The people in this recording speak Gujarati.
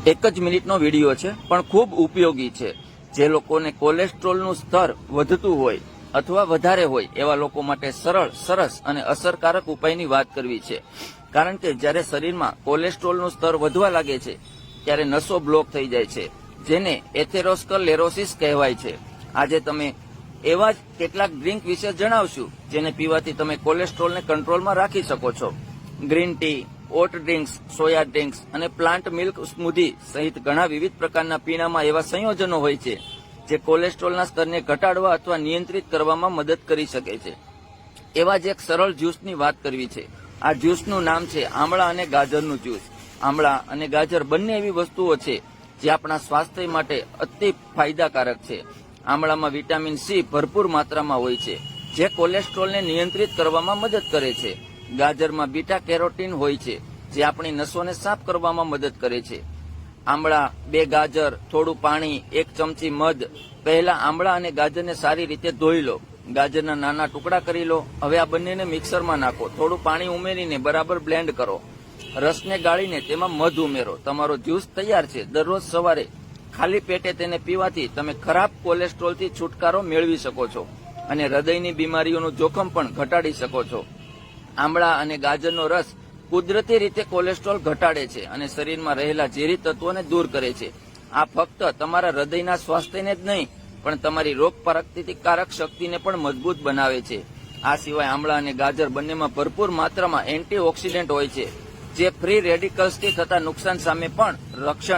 એક જ મિનિટનો વિડીયો છે પણ ખૂબ ઉપયોગી છે. જે લોકોને કોલેસ્ટ્રોલનું સ્તર વધતું હોય અથવા વધારે હોય એવા લોકો માટે સરળ, સરસ અને અસરકારક ઉપાયની વાત કરવી છે. કારણ કે જ્યારે શરીરમાં કોલેસ્ટ્રોલનું સ્તર વધવા લાગે છે ત્યારે નસો બ્લોક થઈ જાય છે, જેને એથેરોસ્કલેરોસિસ કહેવાય છે. આજે તમે એવા જ કેટલાક ડ્રિંક વિશે જણાવશું જેને પીવાથી તમે કોલેસ્ટ્રોલને કંટ્રોલમાં રાખી શકો છો. ગ્રીન ટી, ઓટ ડ્રિંક્સ, સોયા ડ્રિંક્સ અને પ્લાન્ટ મિલ્ક સ્મૂધી સહિત ઘણા વિવિધ પ્રકારના પીણામાં એવા સંયોજનો હોય છે જે કોલેસ્ટ્રોલના સ્તરને ઘટાડવા અથવા નિયંત્રિત કરવામાં મદદ કરી શકે છે. એવા જ એક સરળ જ્યુસની વાત કરવી છે. આ જ્યુસનું નામ છે આમળા અને ગાજરનું જ્યુસ. આમળા અને ગાજર બંને એવી વસ્તુઓ છે જે આપણા સ્વાસ્થ્ય માટે અતિ ફાયદાકારક છે. આમળામાં વિટામિન સી ભરપૂર માત્રામાં હોય છે જે કોલેસ્ટ્રોલને નિયંત્રિત કરવામાં મદદ કરે છે. ગાજરમાં બીટા કેરોટીન હોય છે જે આપણી નસોને સાફ કરવામાં મદદ કરે છે. આમળા, 2 ગાજર, થોડું પાણી, 1 ચમચી મધ. પહેલા આમળા અને ગાજરને સારી રીતે ધોઈ લો. ગાજરના નાના ટુકડા કરી લો. હવે આ બંનેને મિક્સરમાં નાખો. થોડું પાણી ઉમેરીને બરાબર બ્લેન્ડ કરો. રસને ગાળીને તેમાં મધ ઉમેરો. તમારો જ્યુસ તૈયાર છે. દરરોજ સવારે ખાલી પેટે તેને પીવાથી તમે ખરાબ કોલેસ્ટ્રોલથી છુટકારો મેળવી શકો છો અને હૃદયની બીમારીઓનું જોખમ પણ ઘટાડી શકો છો. આમળા અને ગાજરનો રસ કુદરતી રીતે કોલેસ્ટ્રોલ ઘટાડે છે અને શરીરમાં રહેલા ઝેરી તત્વોને દૂર કરે છે. આ ફક્ત તમારા હૃદયના સ્વાસ્થ્યને જ નહીં પણ તમારી રોગ પ્રતિકારક શક્તિને પણ મજબૂત બનાવે છે. આ સિવાય આમળા અને ગાજર બંનેમાં ભરપૂર માત્રામાં એન્ટીઓક્સિડન્ટ હોય છે જે ફ્રી રેડિકલ્સથી થતા નુકસાન સામે પણ રક્ષણ